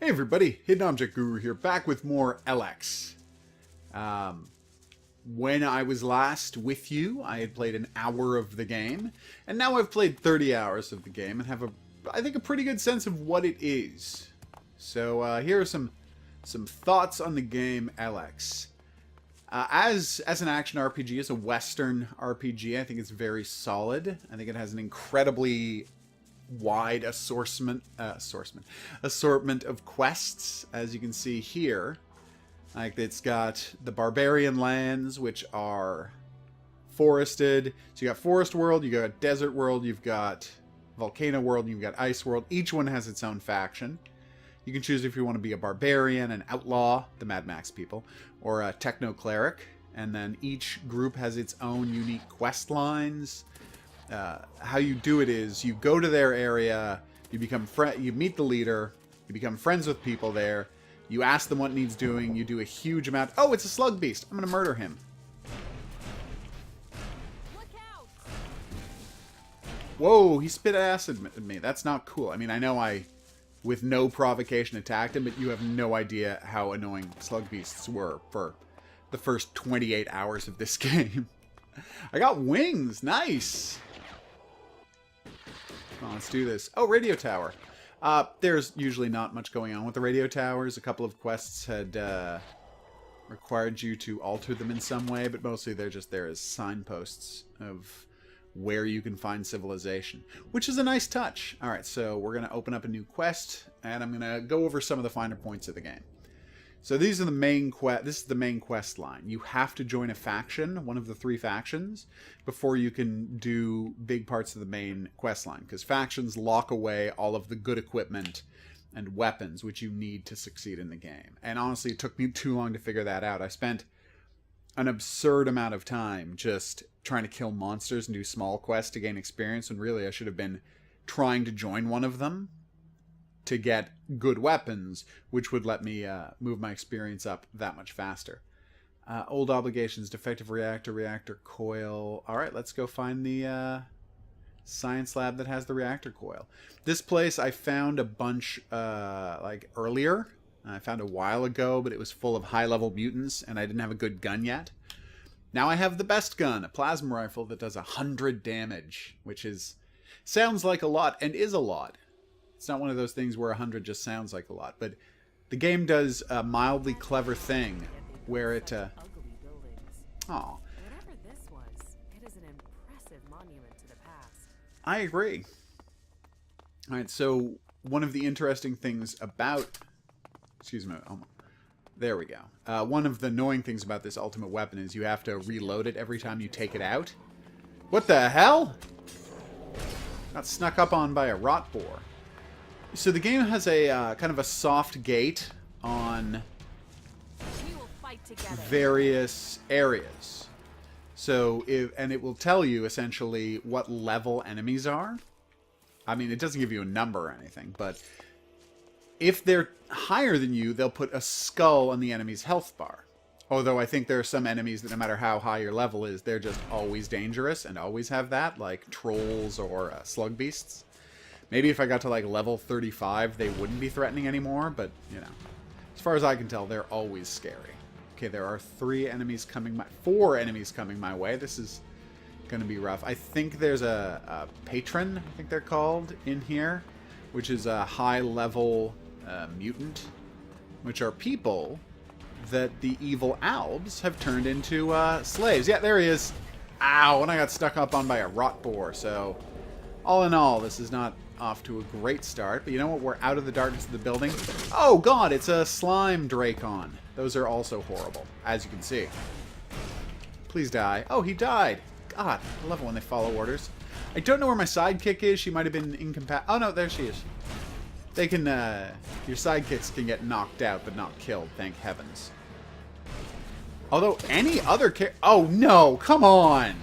Hey everybody, Hidden Object Guru here, back with more Elex. When I was last with you, I had played an hour of the game, and now I've played 30 hours of the game and have I think a pretty good sense of what it is. So here are some thoughts on the game Elex. As an action RPG, as a Western RPG, I think it's very solid. I think it has an incredibly wide assortment of quests, as you can see here. Like, it's got the barbarian lands, which are forested. So you got forest world, you got desert world, you've got volcano world, you've got ice world. Each one has its own faction. You can choose if you want to be a barbarian, an outlaw, the Mad Max people, or a techno cleric. And then each group has its own unique quest lines. How you do it is you go to their area, you meet the leader, you become friends with people there, you ask them what needs doing, you do a huge amount. Oh, it's a slug beast. I'm gonna murder him. Look out. Whoa, he spit acid at me. That's not cool. I mean, I know I, with no provocation, attacked him, but you have no idea how annoying slug beasts were for the first 28 hours of this game. I got wings. Nice. On, let's do this. Oh, radio tower. There's usually not much going on with the radio towers. A couple of quests had required you to alter them in some way, but mostly they're just there as signposts of where you can find civilization, which is a nice touch. All right, so we're going to open up a new quest, and I'm going to go over some of the finer points of the game. So these are the main this is the main quest line. You have to join a faction, one of the 3 factions, before you can do big parts of the main quest line, because factions lock away all of the good equipment and weapons which you need to succeed in the game. And honestly, it took me too long to figure that out. I spent an absurd amount of time just trying to kill monsters and do small quests to gain experience, when really I should have been trying to join one of them to get good weapons, which would let me move my experience up that much faster. Old obligations, defective reactor, reactor coil. All right, let's go find the science lab that has the reactor coil. This place I found a bunch like earlier. I found a while ago, but it was full of high-level mutants, and I didn't have a good gun yet. Now I have the best gun, a plasma rifle that does 100 damage, which sounds like a lot, and is a lot. It's not one of those things where 100 just sounds like a lot, but the game does a mildly clever thing where it, Whatever this was, it is an impressive monument to the past. I agree. All right, so one of the interesting things about, excuse me, there we go. One of the annoying things about this ultimate weapon is you have to reload it every time you take it out. What the hell? Got snuck up on by a rot boar. So the game has a kind of a soft gate on various areas. So and it will tell you essentially what level enemies are. I mean, it doesn't give you a number or anything, but if they're higher than you, they'll put a skull on the enemy's health bar. Although I think there are some enemies that no matter how high your level is, they're just always dangerous and always have that, like trolls or slug beasts. Maybe if I got to like level 35, they wouldn't be threatening anymore, but, you know. As far as I can tell, they're always scary. Okay, there are 4 enemies coming my way. This is going to be rough. I think there's a patron, I think they're called, in here, which is a high-level mutant, which are people that the evil Albs have turned into slaves. Yeah, there he is. Ow, and I got stuck up on by a rot boar, so all in all, this is not off to a great start, but you know what? We're out of the darkness of the building. Oh god, it's a slime Dracon. Those are also horrible, as you can see. Please die. Oh, he died. God, I love it when they follow orders. I don't know where my sidekick is. She might have been incompatible. Oh no, there she is. They can, your sidekicks can get knocked out, but not killed, thank heavens. Although, any other oh no, come on!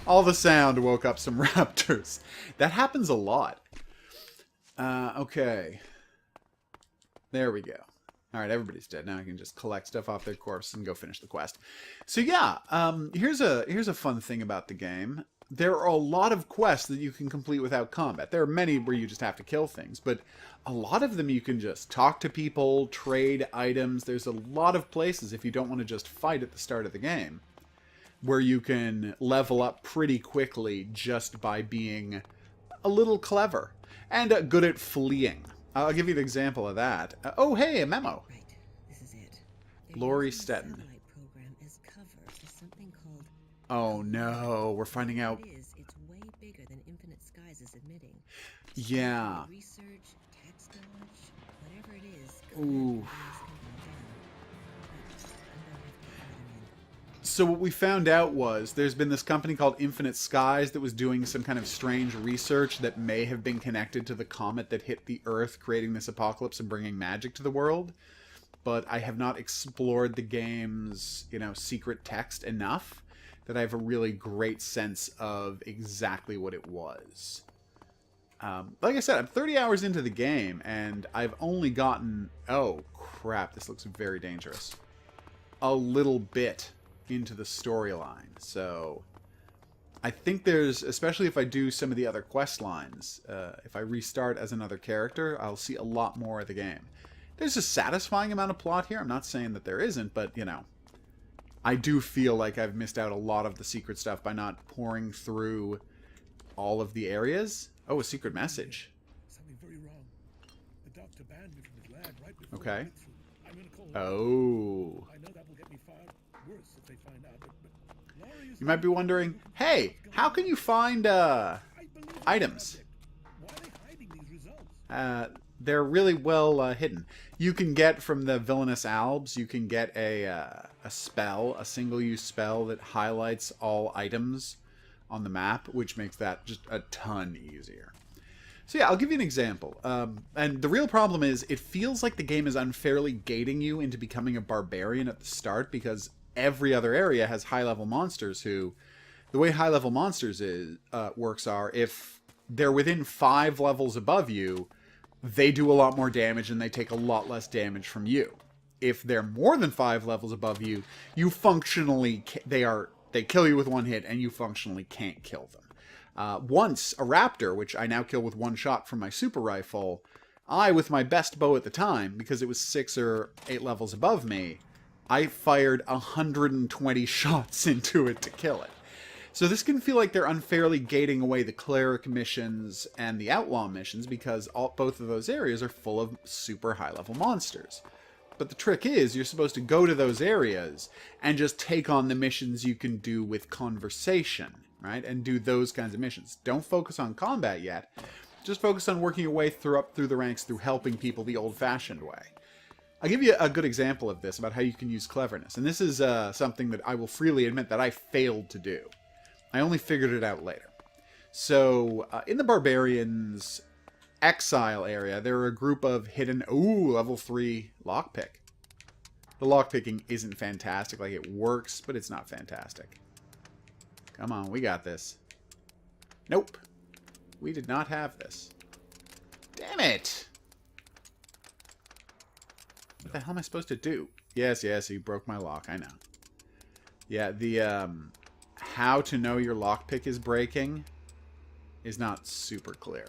All the sound woke up some raptors. That happens a lot. Okay. There we go. Alright, everybody's dead. Now I can just collect stuff off their corpse and go finish the quest. So yeah, here's a fun thing about the game. there are a lot of quests that you can complete without combat. There are many where you just have to kill things, but a lot of them you can just talk to people, trade items. There's a lot of places, if you don't want to just fight at the start of the game, where you can level up pretty quickly just by being a little clever and good at fleeing. I'll give you an example of that. Oh, hey, a memo. Right, this is it. Lori Stetton. Satellite program is cover for something called. Oh no, we're finding out. It's way bigger than Infinite Skies is admitting. Yeah. Research, tax dodge, whatever it is. Ooh. So So what we found out was there's been this company called Infinite Skies that was doing some kind of strange research that may have been connected to the comet that hit the Earth, creating this apocalypse and bringing magic to the world. But I have not explored the game's, secret text enough that I have a really great sense of exactly what it was. Like I said, I'm 30 hours into the game, and I've only gotten... Oh, crap, this looks very dangerous. A little bit into the storyline. So I think there's, especially if I do some of the other quest lines, if I restart as another character, I'll see a lot more of the game. There's a satisfying amount of plot here. I'm not saying that there isn't, but, I do feel like I've missed out a lot of the secret stuff by not pouring through all of the areas. Oh, a secret message. Something very wrong. The doctor banned me from his lab right before Okay. I went through. I'm in a cold. Oh. I know that will get me fired. Worse if they find out. But Laurie is You might be wondering, hey, how can you find I believe in the items? project. Why are they hiding these results? They're really well hidden. You can get from the Villainous Albs, you can get a spell, a single-use spell that highlights all items on the map, which makes that just a ton easier. So yeah, I'll give you an example. And the real problem is, it feels like the game is unfairly gating you into becoming a barbarian at the start, because every other area has high-level monsters who... The way high-level monsters works are, if they're within 5 levels above you, they do a lot more damage and they take a lot less damage from you. If they're more than 5 levels above you, you functionally... They kill you with one hit and you functionally can't kill them. Once, a raptor, which I now kill with one shot from my super rifle, I, with my best bow at the time, because it was 6 or 8 levels above me, I fired 120 shots into it to kill it. So this can feel like they're unfairly gating away the cleric missions and the outlaw missions, because both of those areas are full of super high-level monsters. But the trick is, you're supposed to go to those areas and just take on the missions you can do with conversation, right? And do those kinds of missions. Don't focus on combat yet. Just focus on working your way up through the ranks through helping people the old-fashioned way. I'll give you a good example of this, about how you can use cleverness. And this is something that I will freely admit that I failed to do. I only figured it out later. So, in the Barbarians' exile area, there are a group of hidden... Ooh, level 3 lockpick. The lockpicking isn't fantastic. Like, it works, but it's not fantastic. Come on, we got this. Nope. We did not have this. Damn it! What the hell am I supposed to do? Yes, you broke my lock. I know. Yeah, the, how to know your lockpick is breaking is not super clear.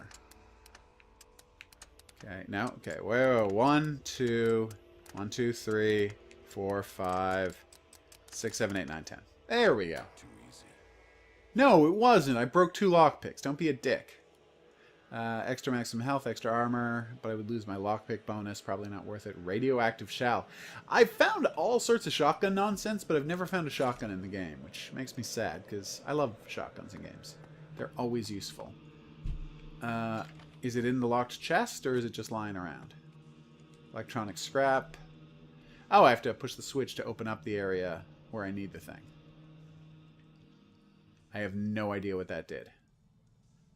Okay, no, okay, whoa, 1, 2, 3, 4, 5, 6, 7, 8, 9, 10. There we go. Too easy. No, it wasn't. I broke 2 lockpicks. Don't be a dick. Extra maximum health, extra armor, but I would lose my lockpick bonus. Probably not worth it. Radioactive shell. I've found all sorts of shotgun nonsense, but I've never found a shotgun in the game, which makes me sad, because I love shotguns in games. They're always useful. Is it in the locked chest, or is it just lying around? Electronic scrap. Oh, I have to push the switch to open up the area where I need the thing. I have no idea what that did.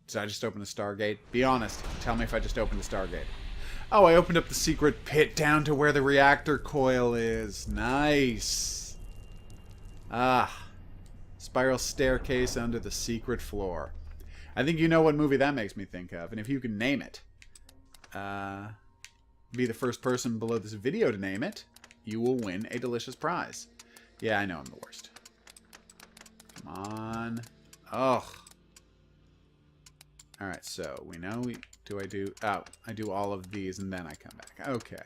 Did I just open a Stargate? Be honest. Tell me if I just opened a Stargate. Oh, I opened up the secret pit down to where the reactor coil is. Nice. Ah. Spiral staircase under the secret floor. I think you know what movie that makes me think of. And if you can name it, be the first person below this video to name it, you will win a delicious prize. Yeah, I know I'm the worst. Come on. Ugh. Alright, so we know I do all of these and then I come back. Okay.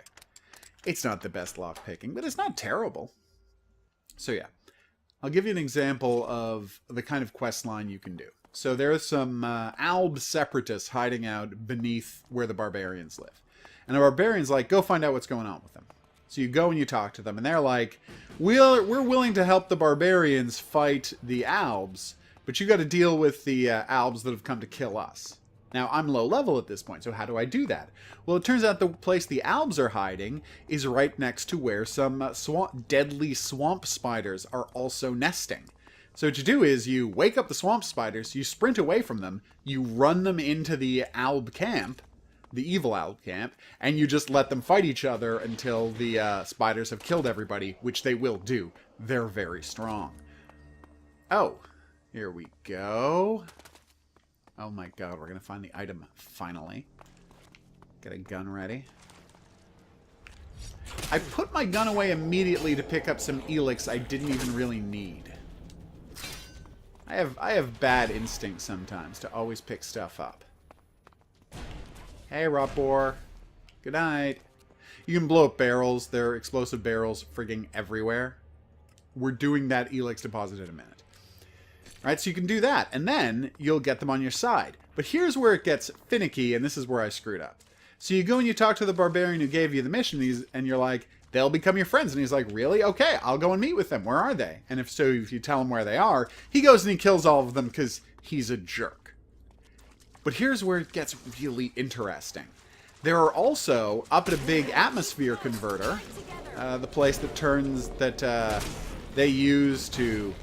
It's not the best lock picking, but it's not terrible. So yeah. I'll give you an example of the kind of quest line you can do. So there are some Alb separatists hiding out beneath where the barbarians live. And the barbarians like, go find out what's going on with them. So you go and you talk to them, and they're like, we're willing to help the barbarians fight the Albs, but you got to deal with the Albs that have come to kill us. Now, I'm low level at this point, so how do I do that? Well, it turns out the place the Albs are hiding is right next to where some deadly swamp spiders are also nesting. So what you do is you wake up the swamp spiders, you sprint away from them, you run them into the Alb camp, the evil Alb camp, and you just let them fight each other until the spiders have killed everybody, which they will do. They're very strong. Oh, here we go. Oh my god, we're going to find the item finally. Get a gun ready. I put my gun away immediately to pick up some Elex I didn't even really need. I have bad instincts sometimes to always pick stuff up. Hey, Rapor. Good night. You can blow up barrels. There are explosive barrels frigging everywhere. We're doing that Elex deposit in a minute. Alright, so you can do that, and then you'll get them on your side. But here's where it gets finicky, and this is where I screwed up. So you go and you talk to the barbarian who gave you the mission, and you're like, they'll become your friends. And he's like, really? Okay, I'll go and meet with them. Where are they? And if you tell him where they are, he goes and he kills all of them because he's a jerk. But here's where it gets really interesting. There are also, up at a big atmosphere converter, the place that they use to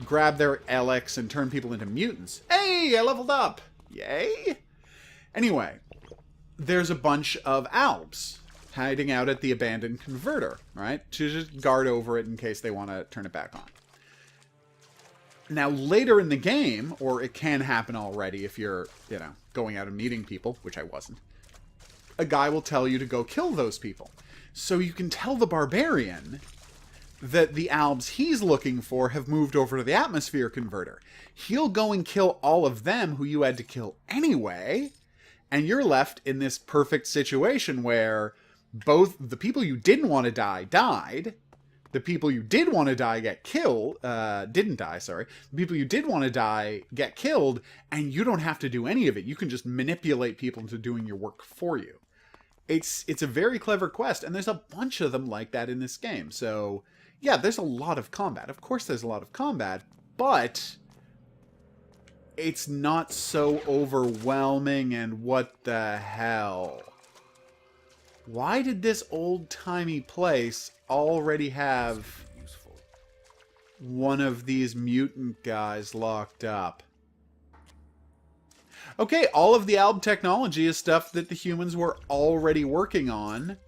grab their Elex and turn people into mutants. Hey, I leveled up! Yay! Anyway, there's a bunch of Albs hiding out at the abandoned converter, right? To just guard over it in case they want to turn it back on. Now, later in the game, or it can happen already if you're, going out and meeting people, which I wasn't, a guy will tell you to go kill those people. So you can tell the barbarian that the Albs he's looking for have moved over to the atmosphere converter. He'll go and kill all of them who you had to kill anyway, and you're left in this perfect situation where both the people you didn't want to die died, the people you did want to die didn't die, sorry. The people you did want to die get killed, and you don't have to do any of it. You can just manipulate people into doing your work for you. It's a very clever quest, and there's a bunch of them like that in this game. So yeah, there's a lot of combat. Of course there's a lot of combat, but it's not so overwhelming, and what the hell? Why did this old-timey place already have one of these mutant guys locked up? Okay, all of the Alb technology is stuff that the humans were already working on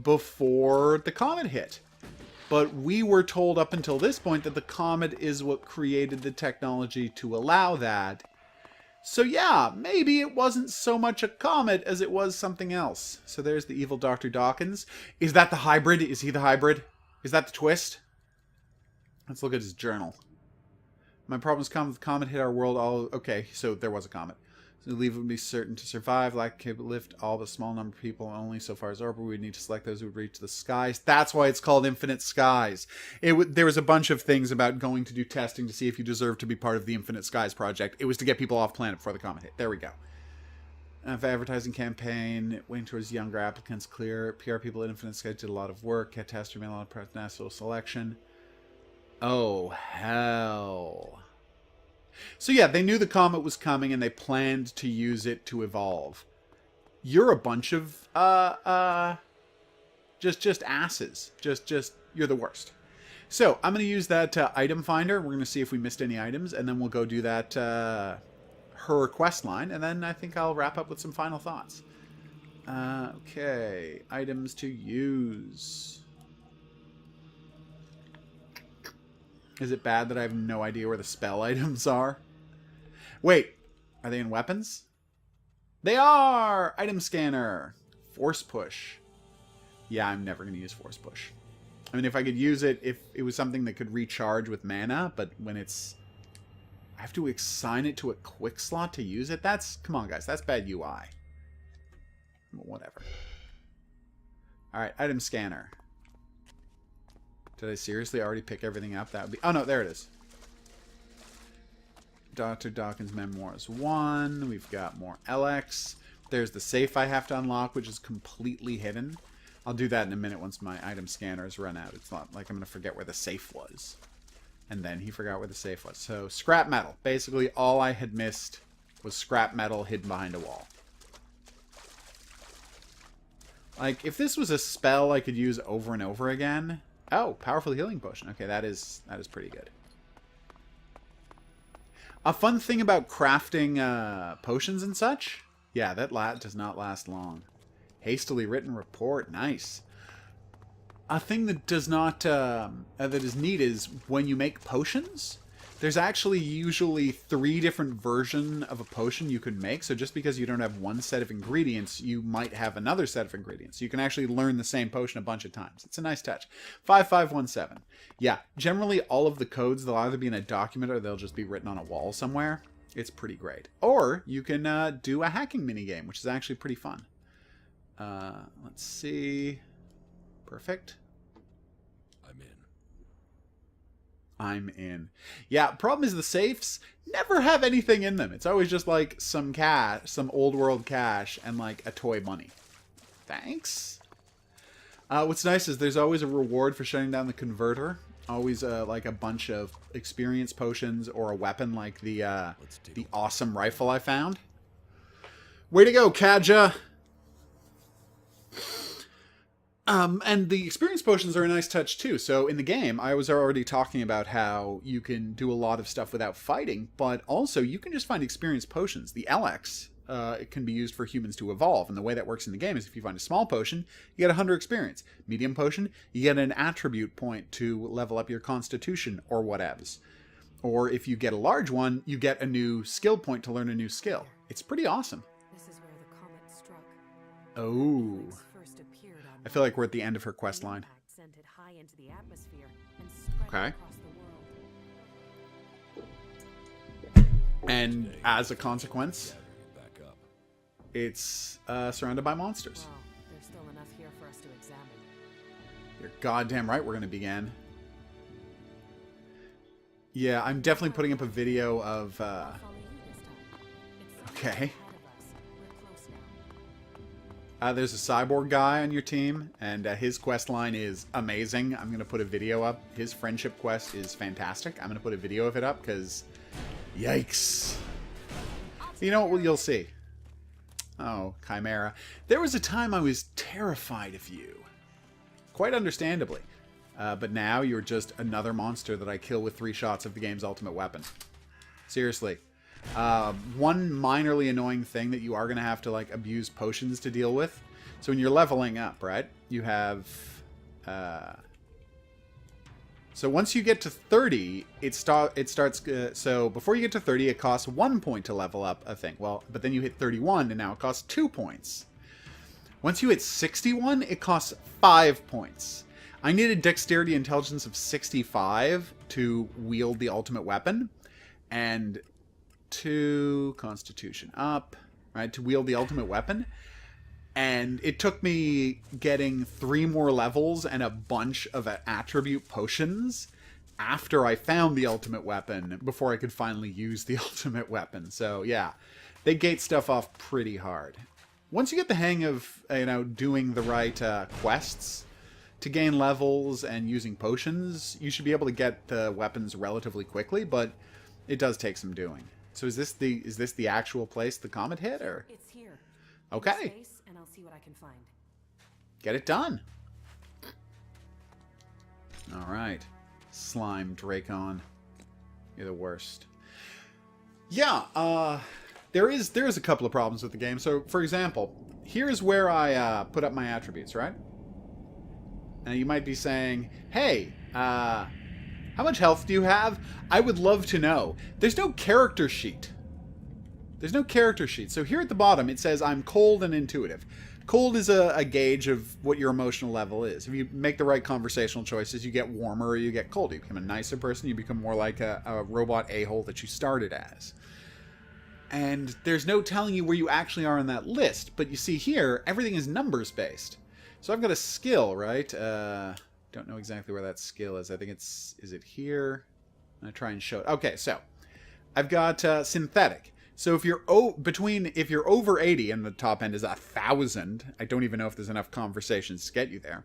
before the comet hit. But we were told up until this point that the comet is what created the technology to allow that. So yeah, maybe it wasn't so much a comet as it was something else. So there's the evil Dr. Dawkins. Is that the hybrid? Is he the hybrid? Is that the twist? Let's look at his journal. My problems come with the comet hit our world all... Okay, so there was a comet. So leave would be certain to survive. Like could lift all but a small number of people only so far as Orbital. We would need to select those who would reach the skies. That's why it's called Infinite Skies. There was a bunch of things about going to do testing to see if you deserve to be part of the Infinite Skies project. It was to get people off planet before the comet hit. There we go. Advertising campaign, waiting towards younger applicants, clear. PR people at Infinite Skies did a lot of work. Cat tester made a lot of national selection. Oh, hell. So yeah, they knew the comet was coming and they planned to use it to evolve. You're a bunch of just asses. Just you're the worst. So I'm going to use that item finder. We're going to see if we missed any items, and then we'll go do that her quest line, and then I think I'll wrap up with some final thoughts. Okay, items to use. Is it bad that I have no idea where the spell items are? Wait, are they in weapons? They are! Item scanner. Force push. Yeah, I'm never going to use force push. I mean, if I could use it, if it was something that could recharge with mana, but when it's I have to assign it to a quick slot to use it? That's... Come on, guys. That's bad UI. Whatever. Alright, item scanner. Did I seriously already pick everything up? That would be... Oh, no, there it is. Dr. Dawkins' Memoirs 1. We've got more Elex. There's the safe I have to unlock, which is completely hidden. I'll do that in a minute once my item scanners run out. It's not like I'm going to forget where the safe was. And then he forgot where the safe was. So, scrap metal. Basically, all I had missed was scrap metal hidden behind a wall. Like, if this was a spell I could use over and over again... Oh, powerful healing potion. Okay, that is pretty good. A fun thing about crafting potions and such... Yeah, that does not last long. Hastily written report. Nice. A thing that does not... that is neat is when you make potions... There's actually usually 3 different versions of a potion you can make. So just because you don't have one set of ingredients, you might have another set of ingredients. You can actually learn the same potion a bunch of times. It's a nice touch. 5517. Yeah, generally all of the codes, they'll either be in a document or they'll just be written on a wall somewhere. It's pretty great. Or you can do a hacking minigame, which is actually pretty fun. Let's see. Perfect. I'm in. Yeah, problem is the safes never have anything in them. It's always just like some cash, some old world cash, and like a toy bunny. Thanks. What's nice is there's always a reward for shutting down the converter. Always like a bunch of experience potions or a weapon like the awesome rifle I found. Way to go, Kaja! And the experience potions are a nice touch too. So in the game, I was already talking about how you can do a lot of stuff without fighting, but also you can just find experience potions. The Elex, it can be used for humans to evolve. And the way that works in the game is if you find a small potion, you get 100 experience. Medium potion, you get an attribute point to level up your constitution or whatevs. Or if you get a large one, you get a new skill point to learn a new skill. It's pretty awesome. This is where the comet struck. Oh. Elex first appeared on I feel like we're at the end of her quest line. impact sent it high into the atmosphere and spread Okay. it across the world. And as a consequence, it's surrounded by monsters. Well, there's still enough here for us to examine. You're goddamn right we're going to begin. Yeah, I'm definitely putting up a video of... I'll follow you this time. It's Okay. ahead of us. We're close now. There's a cyborg guy on your team, and his quest line is amazing. I'm going to put a video up. His friendship quest is fantastic. I'm going to put a video of it up, because... Yikes. You know what? Well, you'll see. Oh, Chimera. There was a time I was terrified of you. Quite understandably. But now you're just another monster that I kill with 3 shots of the game's ultimate weapon. Seriously. One minorly annoying thing that you are going to have to like abuse potions to deal with. So when you're leveling up, right? You have... So once you get to 30, it starts... so before you get to 30, it costs 1 point to level up a thing. Well, but then you hit 31, and now it costs 2 points. Once you hit 61, it costs 5 points. I needed Dexterity Intelligence of 65 to wield the ultimate weapon. And 2 Constitution up, right, to wield the ultimate weapon. And it took me getting 3 more levels and a bunch of attribute potions after I found the ultimate weapon before I could finally use the ultimate weapon. So yeah, they gate stuff off pretty hard. Once you get the hang of, you know, doing the right quests to gain levels and using potions, you should be able to get the weapons relatively quickly, but it does take some doing. So is this the actual place the comet hit, or? It's here. Okay. Space, and I'll see what I can find. Get it done. All right. Slime Dracon. You're the worst. Yeah, there is a couple of problems with the game. So, for example, here's where I put up my attributes, right? And you might be saying, hey, how much health do you have? I would love to know. There's no character sheet. There's no character sheet. So here at the bottom, it says I'm cold and intuitive. Cold is a gauge of what your emotional level is. If you make the right conversational choices, you get warmer or you get cold. You become a nicer person. You become more like a robot a-hole that you started as. And there's no telling you where you actually are on that list. But you see here, everything is numbers based. So I've got a skill, right? Don't know exactly where that skill is. I think it's... Is it here? I'm going to try and show it. Okay, so I've got synthetic. So if you're over 80 and the top end is 1,000, I don't even know if there's enough conversations to get you there.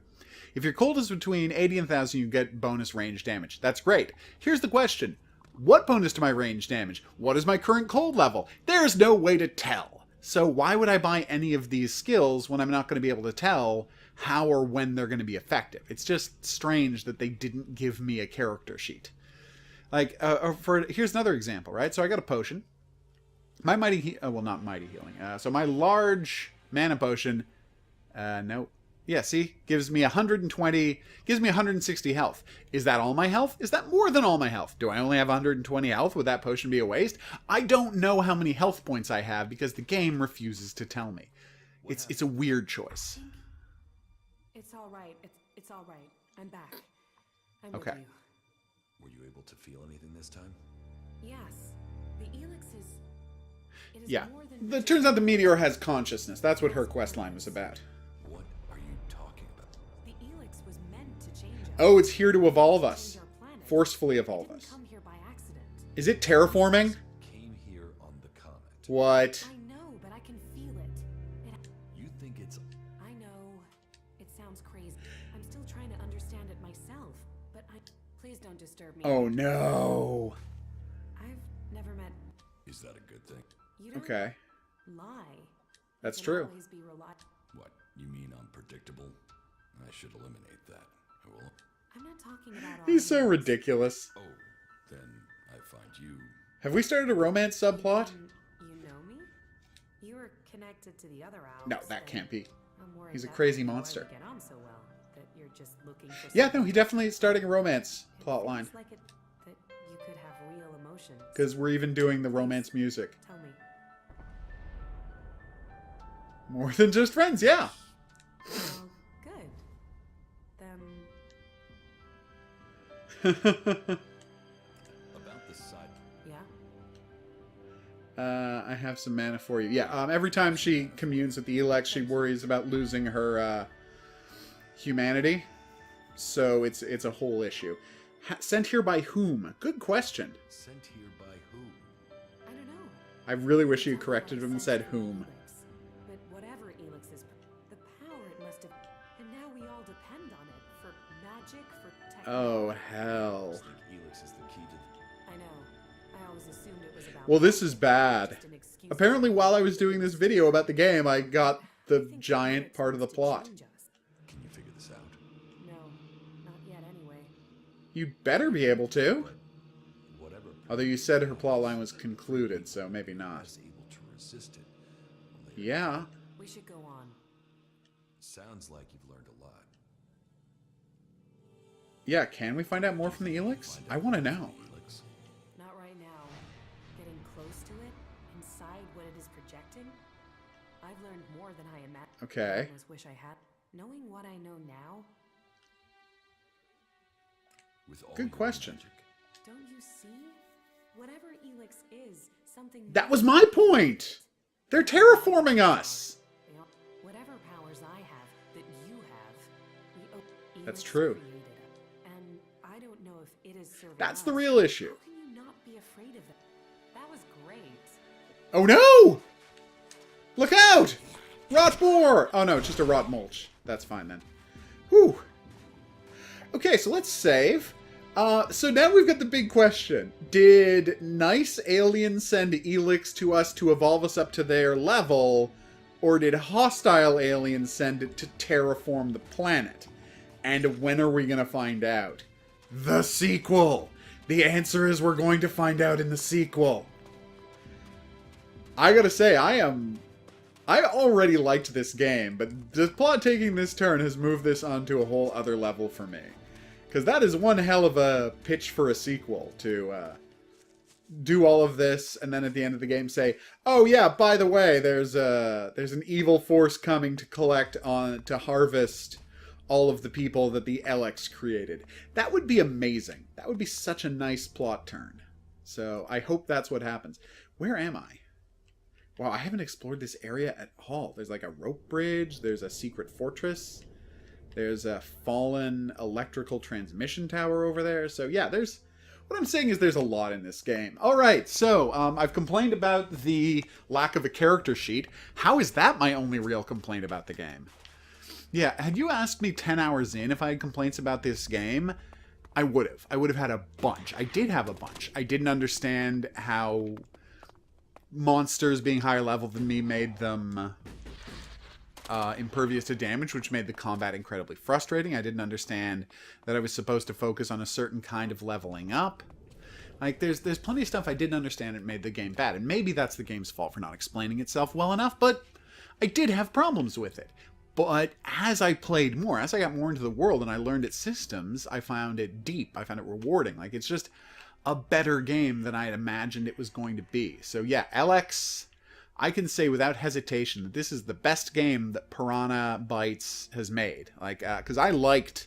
If your cold is between 80 and 1,000, you get bonus range damage. That's great. Here's the question. What bonus to my range damage? What is my current cold level? There's no way to tell. So why would I buy any of these skills when I'm not going to be able to tell how or when they're going to be effective? It's just strange that they didn't give me a character sheet. Like, here's another example, right? So I got a potion. My mighty... well, not mighty healing. So my large mana potion... no. Yeah, see? Gives me 120... Gives me 160 health. Is that all my health? Is that more than all my health? Do I only have 120 health? Would that potion be a waste? I don't know how many health points I have because the game refuses to tell me. It's a weird choice. It's all right. It's all right. I'm back. I'm Okay. with you. Were you able to feel anything this time? Yes. The Elex is... It is Yeah. more than It turns out the meteor has consciousness. That's what her quest line was about. What are you talking about? The Elex was meant to change us. Oh, it's here to evolve us. Change our planet. Forcefully It evolve didn't us. come here by accident. Is it terraforming? Came here on the comet. What? I know, but I can feel it. You think it's... I know. It sounds crazy. I'm still trying to understand it myself, but please don't disturb me. Oh, no. I've never met... Is that a good thing? You don't Okay. lie. That's You can true. always be What, you mean unpredictable? I should eliminate that. I will... I'm not talking about all He's so humans. ridiculous. Oh, then I find you... Have we started a romance subplot? You know me? You were connected to the other owls. No, that can't be. I'm worried He's a that crazy might be why monster. we get on so well, that you're just looking for Yeah, no, something. he definitely is starting a romance It plot line. feels like that you could have real emotions. Because we're even doing the romance music. Tell me. More than just friends, yeah. Well, good. Then About the side... yeah. I have some mana for you. Yeah, every time she communes with the Elex, she worries about losing her humanity. So it's a whole issue. Sent here by whom? Good question. Sent here by who? I don't know. I really wish you It's corrected all him and sent said from whom. Elex. But whatever Elex is, the power it must have, and now we all depend on it for magic, for technology. Oh, hell. I think Elex is the key to... I know. I always assumed it was about. Well, this is bad. just an excuse Apparently, to- while I was doing this video about the game, I got I the think giant Elex part of the wants to plot. change us. Can you figure this out? No, not yet. Anyway. You better be able to. But whatever... Although you said her plot line was concluded, so maybe I not. was able to resist it. Only Yeah. We should go on. Sounds like you've learned a lot. Yeah, can we find out more from the Elex? I want to know. Elex. Not right now. Getting close to it, inside what it is projecting, I've learned more than I imagined. Okay. I almost wish I had. Knowing what I know now, With all Good your question. magic, don't you see? Whatever Elex is, something. That was my point! They're terraforming us! You know, whatever powers I have that you have, That's Elex true. created it. And I don't know if it is serving That's us. the real issue. How can you not be afraid of it? That was great. Oh no! Look out! Rot boar! Oh no, it's just a rot mulch. That's fine then. Whew. Okay, so let's save. So now we've got the big question. Did nice aliens send Elex to us to evolve us up to their level, or did hostile aliens send it to terraform the planet? And when are we going to find out? The sequel! The answer is we're going to find out in the sequel. I gotta say, I already liked this game, but the plot taking this turn has moved this onto a whole other level for me. Because that is one hell of a pitch for a sequel to do all of this and then at the end of the game say, oh yeah, by the way, there's an evil force coming to harvest all of the people that the Elex created. That would be amazing. That would be such a nice plot turn. So I hope that's what happens. Where am I? Wow, I haven't explored this area at all. There's like a rope bridge. There's a secret fortress. There's a fallen electrical transmission tower over there. So yeah, what I'm saying is there's a lot in this game. All right, so I've complained about the lack of a character sheet. How is that my only real complaint about the game? Yeah, had you asked me 10 hours in if I had complaints about this game, I would have. I would have had a bunch. I did have a bunch. I didn't understand how monsters being higher level than me made them impervious to damage, which made the combat incredibly frustrating. I didn't understand that I was supposed to focus on a certain kind of leveling up. Like, there's plenty of stuff I didn't understand and made the game bad. And maybe that's the game's fault for not explaining itself well enough, but I did have problems with it. But as I played more, as I got more into the world and I learned its systems, I found it deep. I found it rewarding. Like, it's just a better game than I had imagined it was going to be. So yeah, Elex, I can say without hesitation that this is the best game that Piranha Bytes has made. Like, because I liked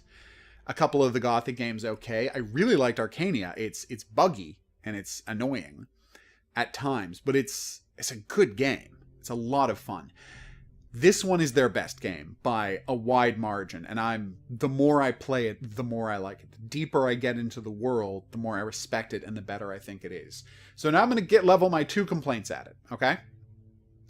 a couple of the Gothic games okay. I really liked Arcania. It's buggy and it's annoying at times, but it's a good game. It's a lot of fun. This one is their best game by a wide margin, and the more I play it, the more I like it. The deeper I get into the world, the more I respect it, and the better I think it is. So now I'm going to level my 2 complaints at it, okay?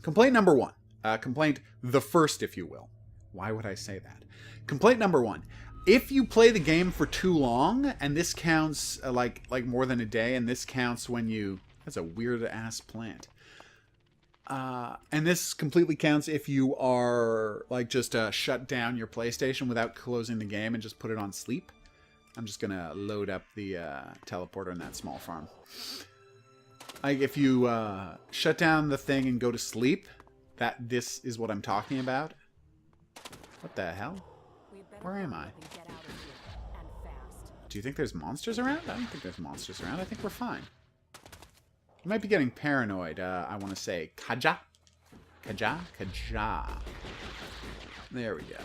Complaint number 1. Complaint the first, if you will. Why would I say that? Complaint number 1. If you play the game for too long, and this counts like more than a day, and this counts when you... That's a weird-ass plant. And this completely counts if you are like just shut down your PlayStation without closing the game and just put it on sleep. I'm just gonna load up the teleporter in that small farm. Like if you shut down the thing and go to sleep, this is what I'm talking about. What the hell? Where am I? Do you think there's monsters around? I don't think there's monsters around. I think we're fine. You might be getting paranoid. I want to say Kaja. Kaja? Kaja. There we go.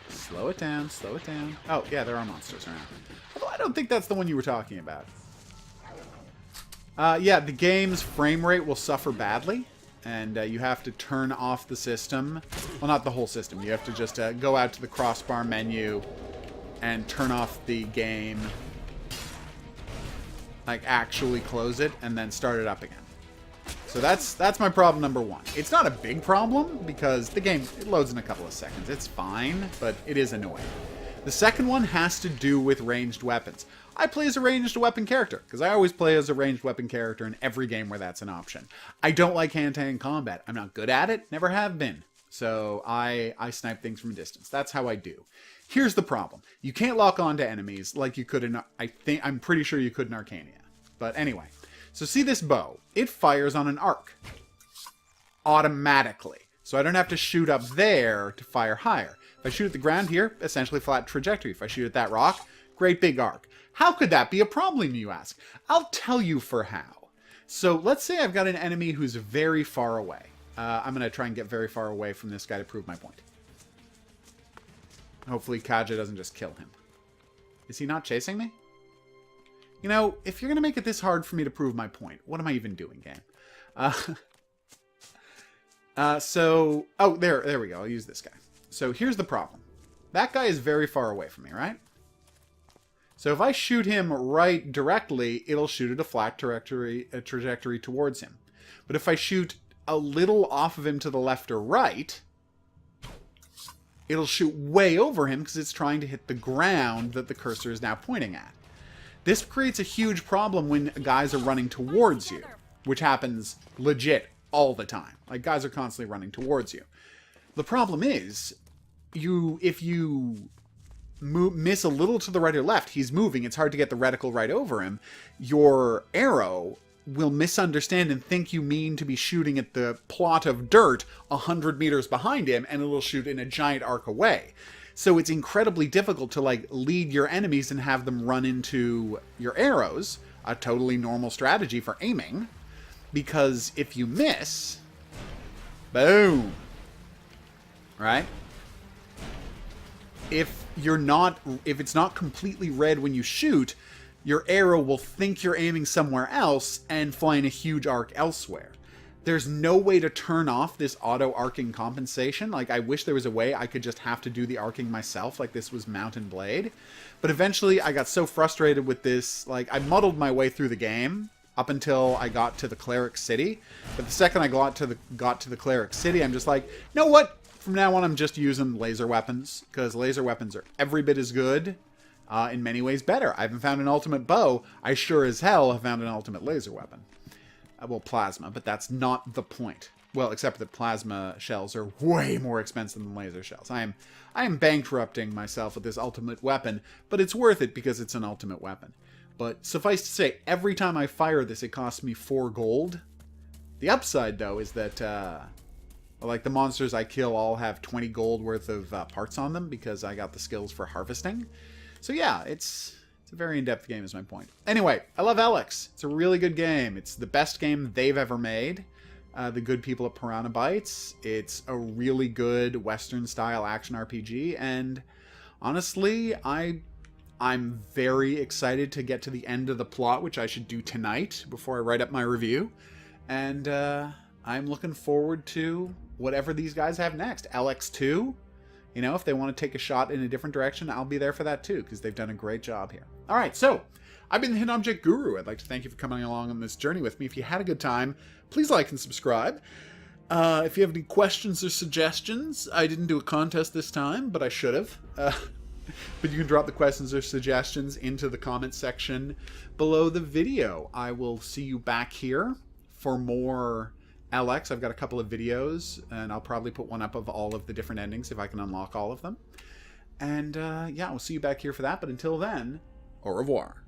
Slow it down, slow it down. Oh, yeah, there are monsters around. Although I don't think that's the one you were talking about. Yeah, the game's frame rate will suffer badly. And you have to turn off the system. Well, not the whole system. You have to just go out to the crossbar menu and turn off the game. Like, actually close it, and then start it up again. So that's my problem number 1. It's not a big problem, because the game, it loads in a couple of seconds. It's fine, but it is annoying. The second one has to do with ranged weapons. I play as a ranged weapon character, because I always play as a ranged weapon character in every game where that's an option. I don't like hand-to-hand combat. I'm not good at it, never have been. So I snipe things from a distance. That's how I do. Here's the problem. You can't lock on to enemies like you could in... I'm pretty sure you could in Arcania. But anyway. So see this bow? It fires on an arc. Automatically. So I don't have to shoot up there to fire higher. If I shoot at the ground here, essentially flat trajectory. If I shoot at that rock, great big arc. How could that be a problem, you ask? I'll tell you for how. So let's say I've got an enemy who's very far away. I'm going to try and get very far away from this guy to prove my point. Hopefully Kaja doesn't just kill him. Is he not chasing me? You know, if you're going to make it this hard for me to prove my point, what am I even doing, game? Oh, there we go. I'll use this guy. So here's the problem. That guy is very far away from me, right? So if I shoot him right directly, it'll shoot at a flat trajectory towards him. But if I shoot a little off of him to the left or right... it'll shoot way over him because it's trying to hit the ground that the cursor is now pointing at. This creates a huge problem when guys are running towards you, which happens legit all the time. Like, guys are constantly running towards you. The problem is, if you miss a little to the right or left, he's moving, it's hard to get the reticle right over him, your arrow will misunderstand and think you mean to be shooting at the plot of dirt 100 meters behind him, and it'll shoot in a giant arc away. So it's incredibly difficult to, like, lead your enemies and have them run into your arrows, a totally normal strategy for aiming, because if you miss, boom, right? If it's not completely red when you shoot, your arrow will think you're aiming somewhere else and fly in a huge arc elsewhere. There's no way to turn off this auto-arcing compensation. Like, I wish there was a way I could just have to do the arcing myself, like this was Mountain Blade. But eventually, I got so frustrated with this, like, I muddled my way through the game up until I got to the Cleric City. But the second I got to the Cleric City, I'm just like, you know what? From now on, I'm just using laser weapons, because laser weapons are every bit as good, in many ways better. I haven't found an ultimate bow. I sure as hell have found an ultimate laser weapon. Well, plasma, but that's not the point. Well, except that plasma shells are way more expensive than laser shells. I am bankrupting myself with this ultimate weapon, but it's worth it because it's an ultimate weapon. But suffice to say, every time I fire this, it costs me 4 gold. The upside, though, is that, like, the monsters I kill all have 20 gold worth of parts on them because I got the skills for harvesting. So yeah, it's a very in-depth game is my point. Anyway, I love Elex. It's a really good game. It's the best game they've ever made. The good people at Piranha Bytes. It's a really good Western-style action RPG, and honestly, I'm very excited to get to the end of the plot, which I should do tonight before I write up my review. And I'm looking forward to whatever these guys have next. Elex 2. You know, if they want to take a shot in a different direction, I'll be there for that too, because they've done a great job here. All right, so I've been the Hidden Object Guru. I'd like to thank you for coming along on this journey with me. If you had a good time, please like and subscribe. If you have any questions or suggestions, I didn't do a contest this time, but I should have. But you can drop the questions or suggestions into the comment section below the video. I will see you back here for more Elex. I've got a couple of videos, and I'll probably put one up of all of the different endings if I can unlock all of them. And yeah, we'll see you back here for that. But until then, au revoir.